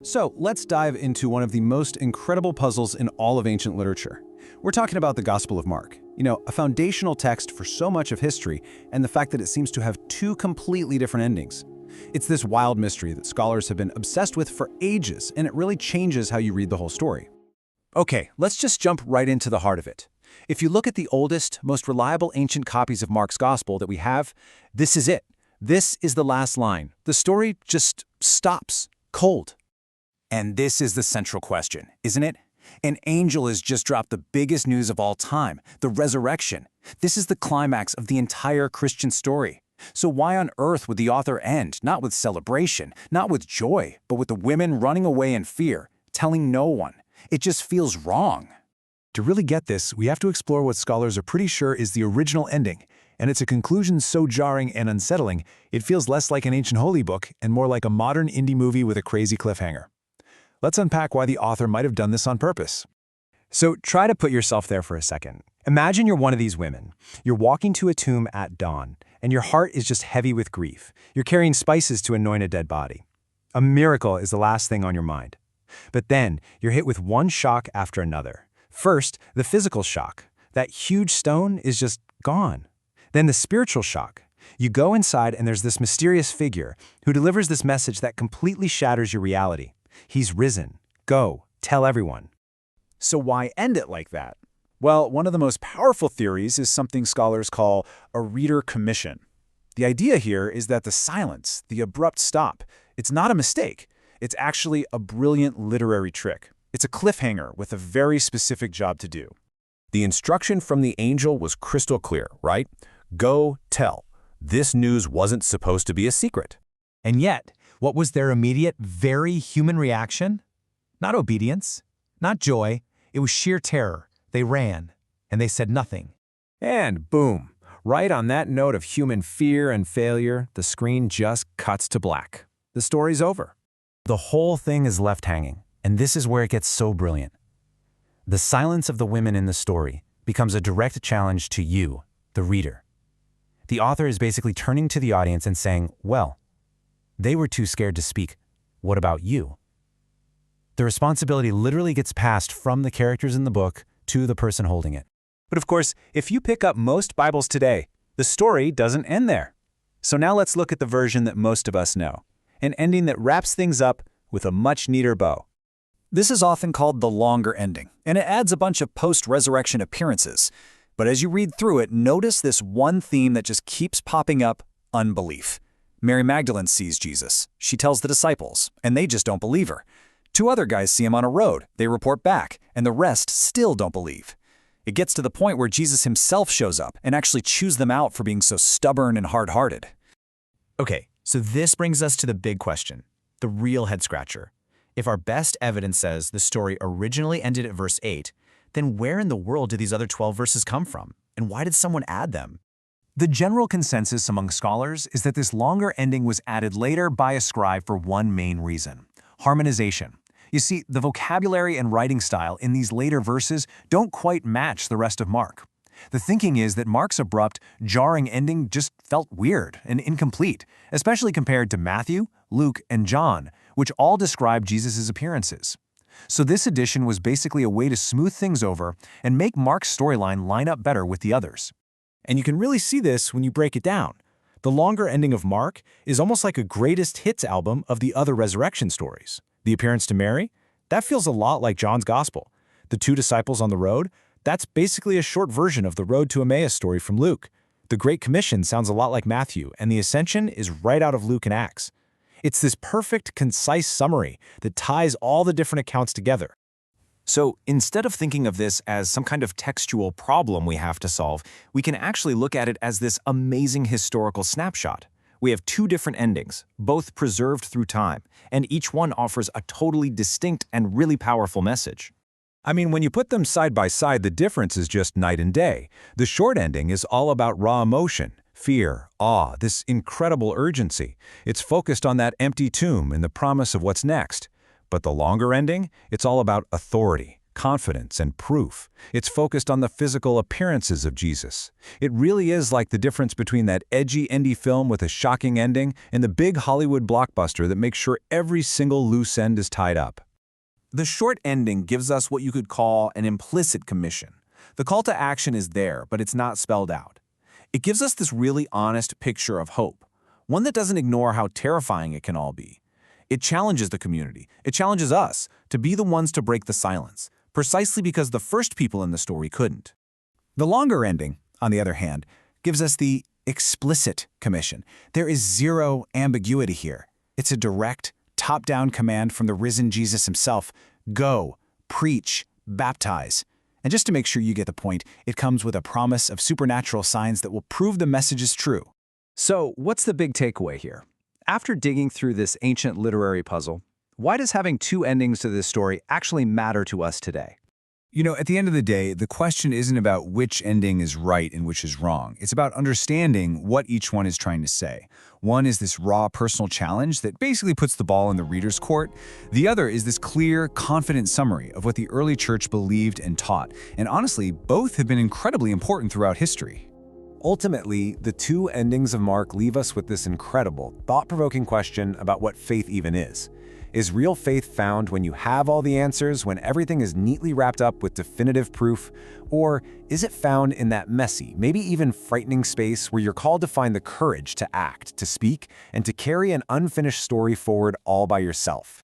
So let's dive into one of the most incredible puzzles in all of ancient literature. We're talking about the Gospel of Mark. A foundational text for so much of history, and the fact that it seems to have two completely different endings. It's this wild mystery that scholars have been obsessed with for ages, and it really changes how you read the whole story. Okay, let's just jump right into the heart of it. If you look at the oldest, most reliable ancient copies of Mark's Gospel that we have, this is it. This is the last line. The story just stops, cold. And this is the central question, isn't it? An angel has just dropped the biggest news of all time, the resurrection. This is the climax of the entire Christian story. So why on earth would the author end, not with celebration, not with joy, but with the women running away in fear, telling no one? It just feels wrong. To really get this, we have to explore what scholars are pretty sure is the original ending, and it's a conclusion so jarring and unsettling, it feels less like an ancient holy book and more like a modern indie movie with a crazy cliffhanger. Let's unpack why the author might have done this on purpose. So try to put yourself there for a second. Imagine you're one of these women. You're walking to a tomb at dawn, and your heart is just heavy with grief. You're carrying spices to anoint a dead body. A miracle is the last thing on your mind. But then you're hit with one shock after another. First, the physical shock. That huge stone is just gone. Then the spiritual shock. You go inside and there's this mysterious figure who delivers this message that completely shatters your reality. He's risen. Go, tell everyone. So why end it like that? Well, one of the most powerful theories is something scholars call a reader commission. The idea here is that the silence, the abrupt stop, it's not a mistake. It's actually a brilliant literary trick. It's a cliffhanger with a very specific job to do. The instruction from the angel was crystal clear, right? Go, tell. This news wasn't supposed to be a secret. And yet, what was their immediate, very human reaction? Not obedience, not joy. It was sheer terror. They ran, and they said nothing. And boom, right on that note of human fear and failure, the screen just cuts to black. The story's over. The whole thing is left hanging, and this is where it gets so brilliant. The silence of the women in the story becomes a direct challenge to you, the reader. The author is basically turning to the audience and saying, well, they were too scared to speak. What about you? The responsibility literally gets passed from the characters in the book to the person holding it. But of course, if you pick up most Bibles today, the story doesn't end there. So now let's look at the version that most of us know, an ending that wraps things up with a much neater bow. This is often called the longer ending, and it adds a bunch of post-resurrection appearances. But as you read through it, notice this one theme that just keeps popping up: unbelief. Mary Magdalene sees Jesus. She tells the disciples, and they just don't believe her. Two other guys see him on a road. They report back, and the rest still don't believe. It gets to the point where Jesus himself shows up and actually chews them out for being so stubborn and hard-hearted. Okay, so this brings us to the big question, the real head-scratcher. If our best evidence says the story originally ended at verse 8, then where in the world did these other 12 verses come from? And why did someone add them? The general consensus among scholars is that this longer ending was added later by a scribe for one main reason: harmonization. You see, the vocabulary and writing style in these later verses don't quite match the rest of Mark. The thinking is that Mark's abrupt, jarring ending just felt weird and incomplete, especially compared to Matthew, Luke, and John, which all describe Jesus' appearances. So this addition was basically a way to smooth things over and make Mark's storyline line up better with the others. And you can really see this when you break it down. The longer ending of Mark is almost like a greatest hits album of the other resurrection stories. The appearance to Mary, that feels a lot like John's Gospel. The two disciples on the road, that's basically a short version of the Road to Emmaus story from Luke. The Great Commission sounds a lot like Matthew, and the Ascension is right out of Luke and Acts. It's this perfect, concise summary that ties all the different accounts together. So instead of thinking of this as some kind of textual problem we have to solve, we can actually look at it as this amazing historical snapshot. We have two different endings, both preserved through time, and each one offers a totally distinct and really powerful message. I mean, when you put them side by side, the difference is just night and day. The short ending is all about raw emotion, fear, awe, this incredible urgency. It's focused on that empty tomb and the promise of what's next. But the longer ending, it's all about authority, confidence, and proof. It's focused on the physical appearances of Jesus. It really is like the difference between that edgy indie film with a shocking ending and the big Hollywood blockbuster that makes sure every single loose end is tied up. The short ending gives us what you could call an implicit commission. The call to action is there, but it's not spelled out. It gives us this really honest picture of hope, one that doesn't ignore how terrifying it can all be. It challenges the community. It challenges us to be the ones to break the silence, precisely because the first people in the story couldn't. The longer ending, on the other hand, gives us the explicit commission. There is zero ambiguity here. It's a direct, top-down command from the risen Jesus himself. Go, preach, baptize. And just to make sure you get the point, it comes with a promise of supernatural signs that will prove the message is true. So, what's the big takeaway here? After digging through this ancient literary puzzle, why does having two endings to this story actually matter to us today? You know, at the end of the day, the question isn't about which ending is right and which is wrong. It's about understanding what each one is trying to say. One is this raw personal challenge that basically puts the ball in the reader's court. The other is this clear, confident summary of what the early church believed and taught. And honestly, both have been incredibly important throughout history. Ultimately, the two endings of Mark leave us with this incredible, thought-provoking question about what faith even is. Is real faith found when you have all the answers, when everything is neatly wrapped up with definitive proof? Or is it found in that messy, maybe even frightening space where you're called to find the courage to act, to speak, and to carry an unfinished story forward all by yourself?